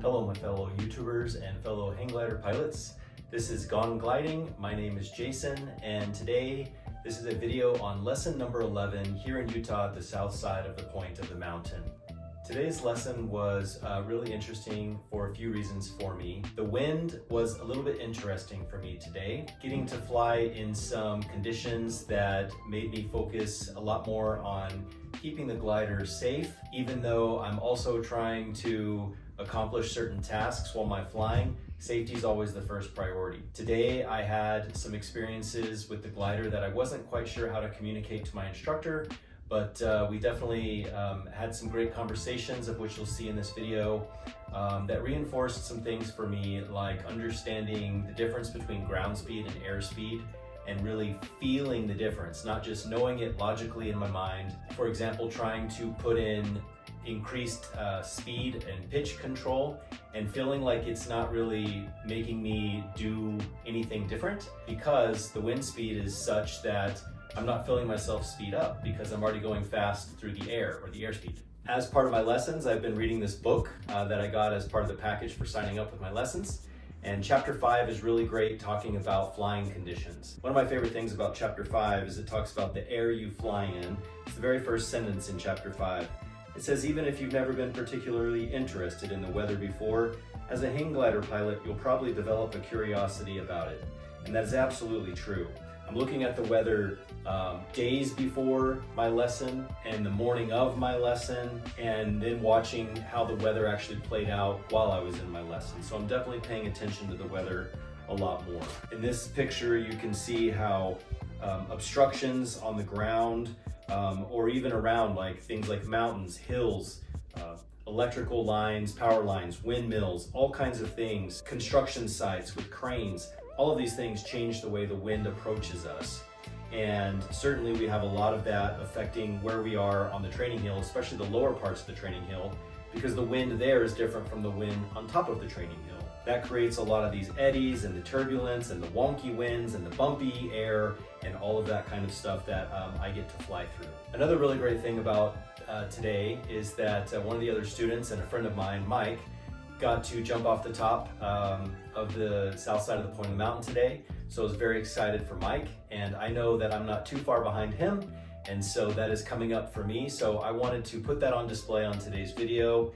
Hello my fellow YouTubers and fellow hang glider pilots. This is Gone Gliding. My name is Jason, and today this is a video on lesson number 11 here in Utah at the south side of the point of the mountain. Today's lesson was really interesting for a few reasons for me. The wind was a little bit interesting for me today. Getting to fly in some conditions that made me focus a lot more on keeping the glider safe, even though I'm also trying to accomplish certain tasks while I'm flying. Safety is always the first priority. Today I had some experiences with the glider that I wasn't quite sure how to communicate to my instructor, but we definitely had some great conversations, of which you'll see in this video, that reinforced some things for me, like understanding the difference between ground speed and air speed, and really feeling the difference, not just knowing it logically in my mind. For example, trying to put in increased speed and pitch control and feeling like it's not really making me do anything different because the wind speed is such that I'm not feeling myself speed up because I'm already going fast through the air, or the airspeed. As part of my lessons, I've been reading this book that I got as part of the package for signing up with my lessons. And chapter 5 is really great, talking about flying conditions. One of my favorite things about chapter 5 is it talks about the air you fly in. It's the very first sentence in chapter 5. It says, even if you've never been particularly interested in the weather before, as a hang glider pilot, you'll probably develop a curiosity about it. And that is absolutely true. I'm looking at the weather days before my lesson and the morning of my lesson, and then watching how the weather actually played out while I was in my lesson. So I'm definitely paying attention to the weather a lot more. In this picture, you can see how obstructions on the ground or even around, like things like mountains, hills, electrical lines, power lines, windmills, all kinds of things, construction sites with cranes, all of these things change the way the wind approaches us. And certainly we have a lot of that affecting where we are on the training hill, especially the lower parts of the training hill, because the wind there is different from the wind on top of the training hill. That creates a lot of these eddies and the turbulence and the wonky winds and the bumpy air and all of that kind of stuff that I get to fly through. Another really great thing about today is that one of the other students and a friend of mine, Mike, got to jump off the top of the south side of the point of the mountain today. So I was very excited for Mike, and I know that I'm not too far behind him, and so that is coming up for me. So I wanted to put that on display on today's video,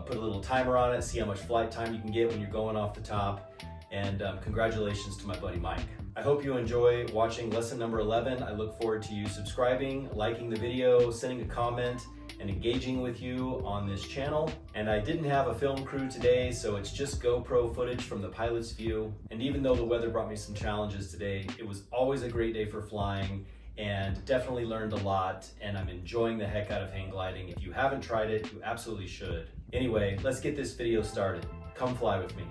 put a little timer on it, see how much flight time you can get when you're going off the top, and congratulations to my buddy Mike. I hope you enjoy watching lesson number 11. I look forward to you subscribing, liking the video, sending a comment, and engaging with you on this channel. And I didn't have a film crew today, so it's just GoPro footage from the pilot's view. And even though the weather brought me some challenges today, it was always a great day for flying, and definitely learned a lot, and I'm enjoying the heck out of hang gliding. If you haven't tried it, you absolutely should. Anyway, let's get this video started. Come fly with me.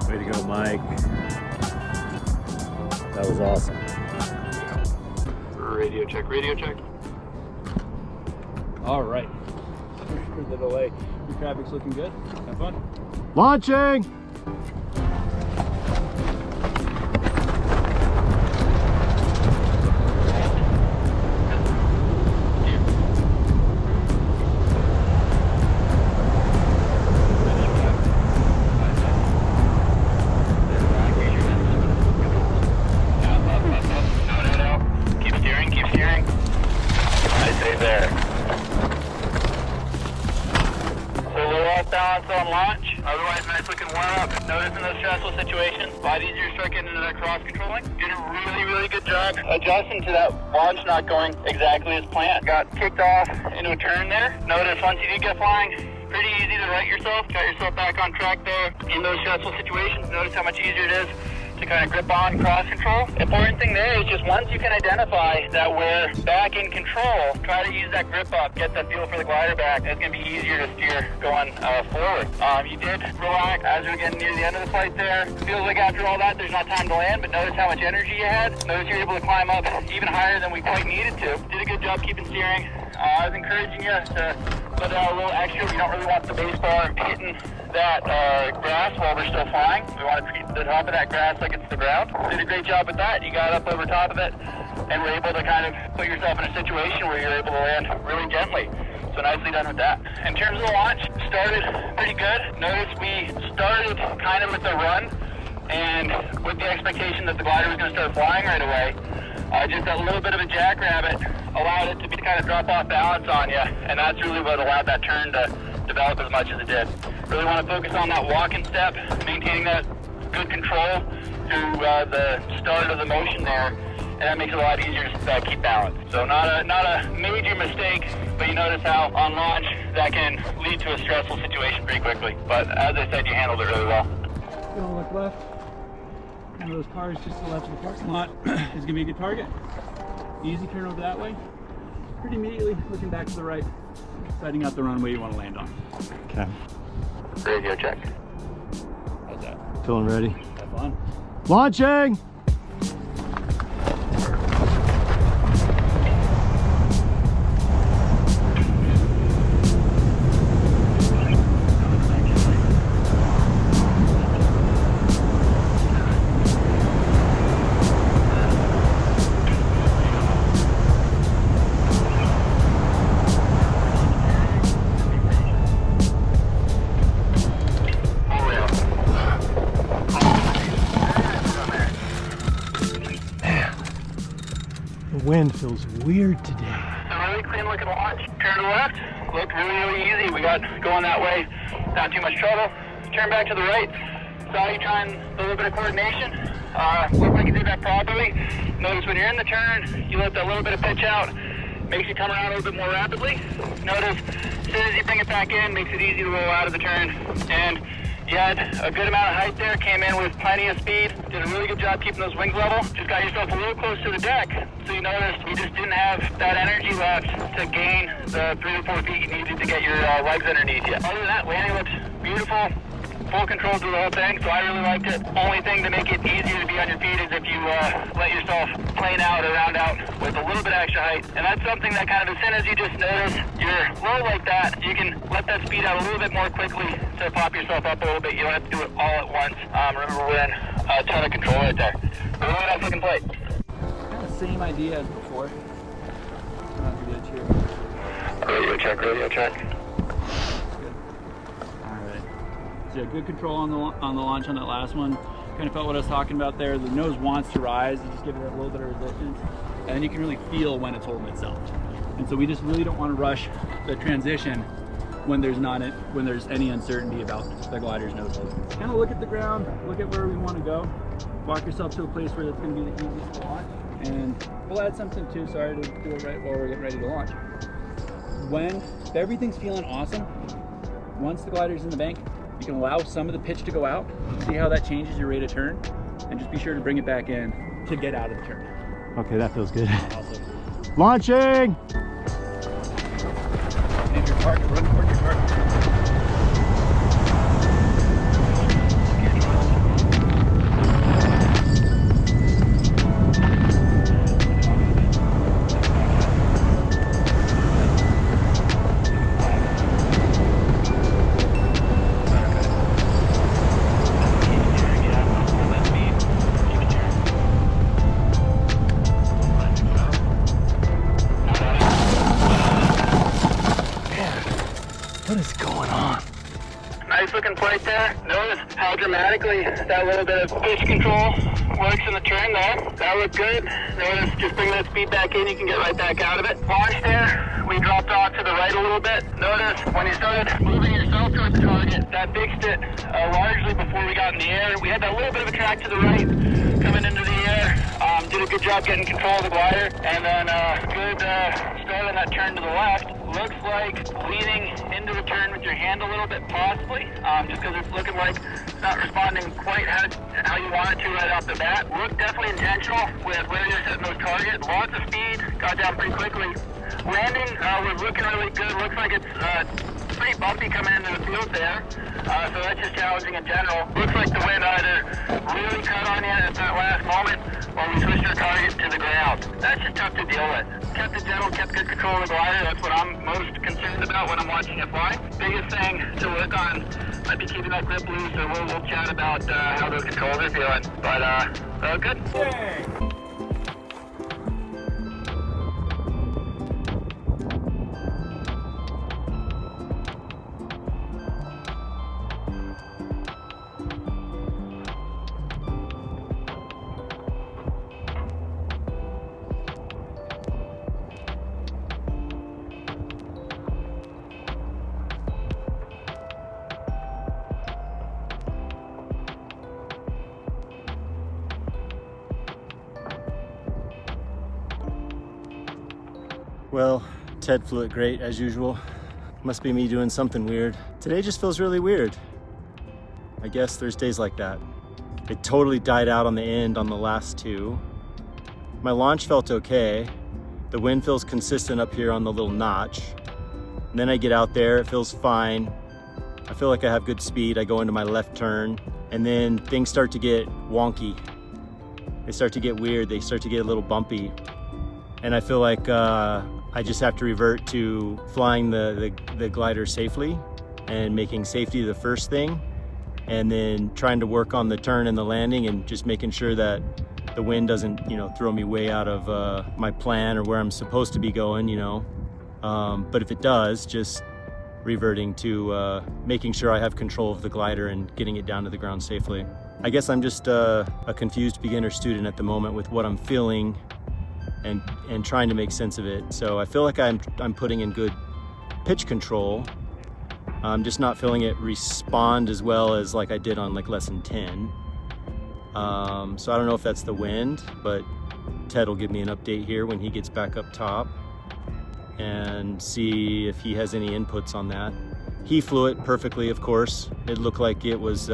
Way to go, Mike. That was awesome. Radio check, radio check. All right. For the delay. Your traffic's looking good. Have fun. Launching! On launch, otherwise nice looking warm up. Notice in those stressful situations, a lot easier to start getting into that cross controlling. Did a really good job adjusting to that launch not going exactly as planned. Got kicked off into a turn there. Notice once you do get flying, pretty easy to right yourself, got yourself back on track there. In those stressful situations, notice how much easier it is to kind of grip on cross control. Important thing there is just once you can identify that we're back in control, try to use that grip up, get that feel for the glider back. It's going to be easier to steer going forward. You did relax as we were getting near the end of the flight there. Feels like after all that, there's not time to land, but notice how much energy you had. Notice you're able to climb up even higher than we quite needed to. Did a good job keeping steering. I was encouraging you to let out a little extra. We don't really want the base bar hitting that grass while we're still flying. We want to treat the top of that grass like it's the ground. Did a great job with that. You got up over top of it and were able to kind of put yourself in a situation where you're able to land really gently. So nicely done with that. In terms of the launch, started pretty good. Notice we started kind of with the run and with the expectation that the glider was going to start flying right away. Just that little bit of a jackrabbit allowed it to be kind of drop off balance on you, and that's really what allowed that turn to develop as much as it did. Really want to focus on that walking step, maintaining that good control through the start of the motion there, and that makes it a lot easier to keep balance. So not a major mistake, but you notice how on launch that can lead to a stressful situation pretty quickly. But as I said, you handled it really well. Gonna look left. One of those cars just to the left of the parking lot is gonna be a good target. Easy turn over that way. Pretty immediately looking back to the right, setting out the runway you want to land on. Okay. Radio check. How's that? Feeling ready. Have fun. Launching! The wind feels weird today. A really clean looking launch. Turn to the left. Looked really easy. We got going that way. Not too much trouble. Turn back to the right. Saw you trying a little bit of coordination. Looked like you did that properly. Notice when you're in the turn, you let that little bit of pitch out. Makes you come around a little bit more rapidly. Notice as soon as you bring it back in, makes it easy to roll out of the turn. And you had a good amount of height there, came in with plenty of speed, did a really good job keeping those wings level, just got yourself a little close to the deck, so you noticed you just didn't have that energy left to gain the 3 or 4 feet you needed to get your legs underneath you. Other than that, landing looks beautiful, full control through the whole thing, so I really liked it. Only thing to make it easier to be on your feet is if you let yourself plane out or round out with a little bit of extra height. And that's something that kind of as soon as you just notice you're low like that, you can let that speed out a little bit more quickly to pop yourself up a little bit. You don't have to do it all at once. Remember, we're in a ton of control right there. But really nice looking plate. Kind of same idea as before. Not too good here. Radio check, radio check. So good control on the launch on that last one. Kind of felt what I was talking about there. The nose wants to rise. You just give it a little bit of resistance, and then you can really feel when it's holding itself. And so we just really don't want to rush the transition when there's any uncertainty about the glider's nose hold. Kind of look at the ground, look at where we want to go. Walk yourself to a place where that's going to be the easiest to launch. And we'll add something too. Sorry to do it right while we're getting ready to launch. When everything's feeling awesome, once the glider's in the bank, you can allow some of the pitch to go out, see how that changes your rate of turn, and just be sure to bring it back in to get out of the turn. Okay, that feels good. Also, Launching! and your target, run towards your target. second flight there. Notice how dramatically that little bit of pitch control works in the turn there. That looked good. Notice just bring that speed back in, you can get right back out of it. Launch there, we dropped off to the right a little bit. Notice when you started moving yourself towards the target, that fixed it largely before we got in the air. We had that little bit of a track to the right coming into the air. Did a good job getting control of the glider, and then good start on that turn to the left. Looks like leaning into the turn with your hand a little bit, possibly, just because it's looking like it's not responding quite how you want it to right off the bat. Looked definitely intentional with where you're setting those targets. Lots of speed, got down pretty quickly. Landing was looking really good. Looks like it's pretty bumpy coming into the field there, so that's just challenging in general. Looks like the wind either really cut on you at that last moment, or we switched our target to the ground. That's just tough to deal with. Kept it gentle, kept good control of the glider. That's what I'm most concerned about when I'm watching it fly. Biggest thing to work on might be keeping that grip loose, or we'll chat about how those controls are feeling. But good. Yay! Well, Ted flew it great as usual. Must be me doing something weird. Today just feels really weird. I guess there's days like that. It totally died out on the end on the last two. My launch felt okay. The wind feels consistent up here on the little notch. And then I get out there, it feels fine. I feel like I have good speed. I go into my left turn, and then things start to get wonky. They start to get weird. They start to get a little bumpy. And I feel like I just have to revert to flying the glider safely and making safety the first thing, and then trying to work on the turn and the landing and just making sure that the wind doesn't, throw me way out of my plan or where I'm supposed to be going, But if it does, just reverting to making sure I have control of the glider and getting it down to the ground safely. I guess I'm just a confused beginner student at the moment with what I'm feeling and trying to make sense of it. So I feel like I'm putting in good pitch control. I'm just not feeling it respond as well as like I did on like lesson 10. So I don't know if that's the wind, but Ted will give me an update here when he gets back up top and see if he has any inputs on that. He flew it perfectly, of course. It looked like it was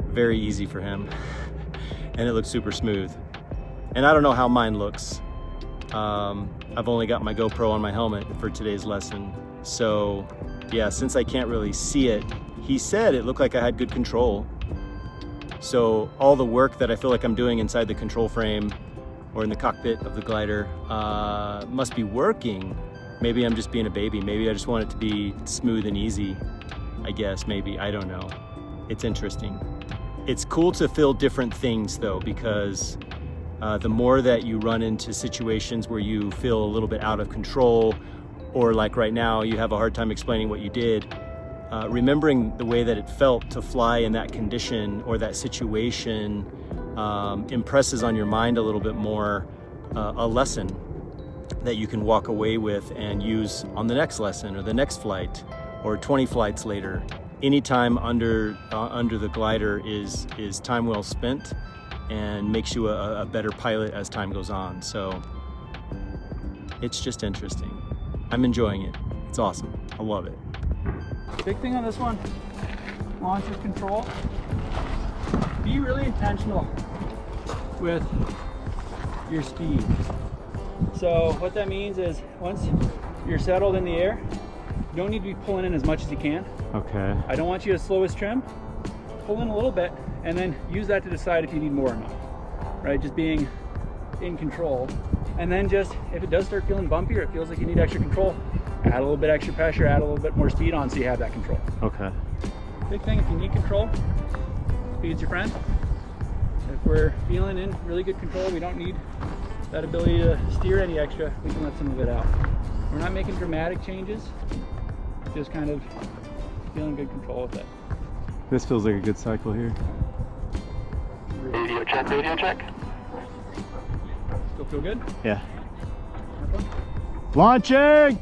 very easy for him and it looked super smooth. And I don't know how mine looks. I've only got my GoPro on my helmet for today's lesson. So yeah, since I can't really see it, he said it looked like I had good control. So all the work that I feel like I'm doing inside the control frame or in the cockpit of the glider must be working. Maybe I'm just being a baby. Maybe I just want it to be smooth and easy. I guess, maybe, I don't know. It's interesting. It's cool to feel different things though, because the more that you run into situations where you feel a little bit out of control, or like right now, you have a hard time explaining what you did, remembering the way that it felt to fly in that condition or that situation impresses on your mind a little bit more a lesson that you can walk away with and use on the next lesson or the next flight or 20 flights later. Any time under the glider is time well spent and makes you a better pilot as time goes on. So it's just interesting. I'm enjoying it. It's awesome. I love it. Big thing on this one, launch with control. Be really intentional with your speed. So what that means is once you're settled in the air, you don't need to be pulling in as much as you can. Okay. I don't want you to slow as trim. Pull in a little bit and then use that to decide if you need more or not. Right? Just being in control. And then just, if it does start feeling bumpy or it feels like you need extra control, add a little bit extra pressure, add a little bit more speed on so you have that control. Okay. Big thing, if you need control, speed's your friend. If we're feeling in really good control, we don't need that ability to steer any extra, we can let some of it out. We're not making dramatic changes, just kind of feeling good control with it. This feels like a good cycle here. Radio check, radio check. Still feel good? Yeah. Launching!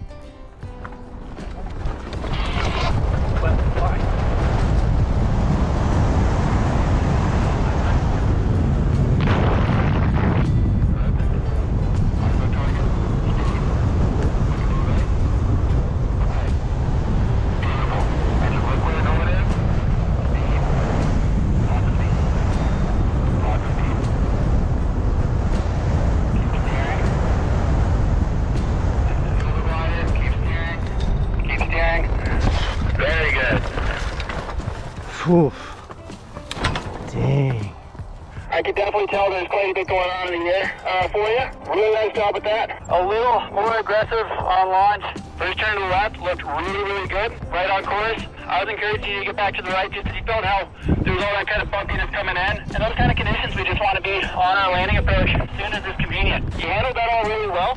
Oof. Dang. I can definitely tell there's quite a bit going on in the air for you. Really nice job with that. A little more aggressive on launch. First turn to the left looked really, really good. Right on course. I was encouraging you to get back to the right just because you felt how there's all that kind of bumpiness coming in. And those kind of conditions, we just want to be on our landing approach as soon as it's convenient. You handled that all really well.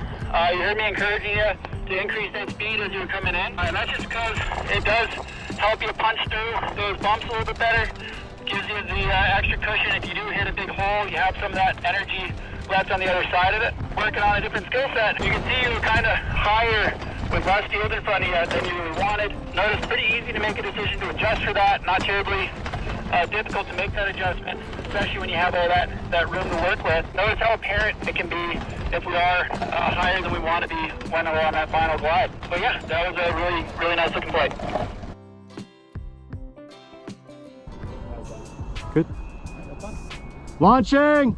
You heard me encouraging you to increase that speed as you were coming in. And that's just because it does help you punch through those bumps a little bit better. Gives you the extra cushion. If you do hit a big hole, you have some of that energy left on the other side of it. Working on a different skill set. You can see you were kind of higher with less field in front of you than you really wanted. Notice pretty easy to make a decision to adjust for that. Not terribly difficult to make that adjustment, especially when you have all that room to work with. Notice how apparent it can be if we are higher than we want to be when we're on that final glide. But yeah, that was a really, really nice looking flight. Good. Launching!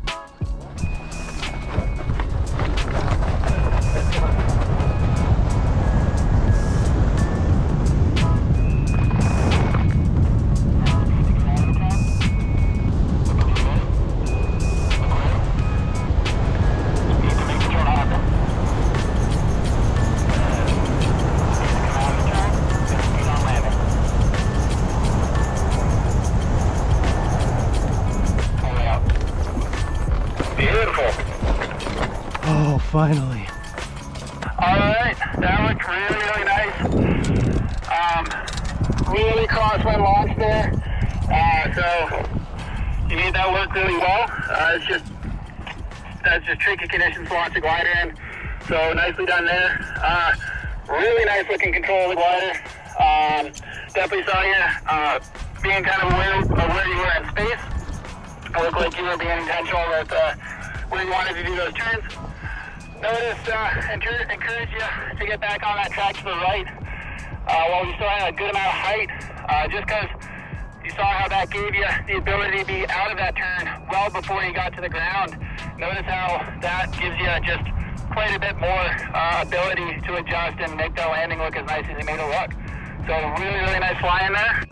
Oh, finally. Alright, that looked really, really nice. Really crosswind launch there. So you made that work really well. That's just tricky conditions to launch a glider in. So nicely done there. Really nice looking control of the glider. Definitely saw you being kind of aware of where you were in space. It looked like you were being intentional with where you wanted to do those turns. Notice, encourage you to get back on that track to the right while we still had a good amount of height, just because you saw how that gave you the ability to be out of that turn well before you got to the ground. Notice how that gives you just quite a bit more ability to adjust and make that landing look as nice as you made it look. So really, really nice flying there.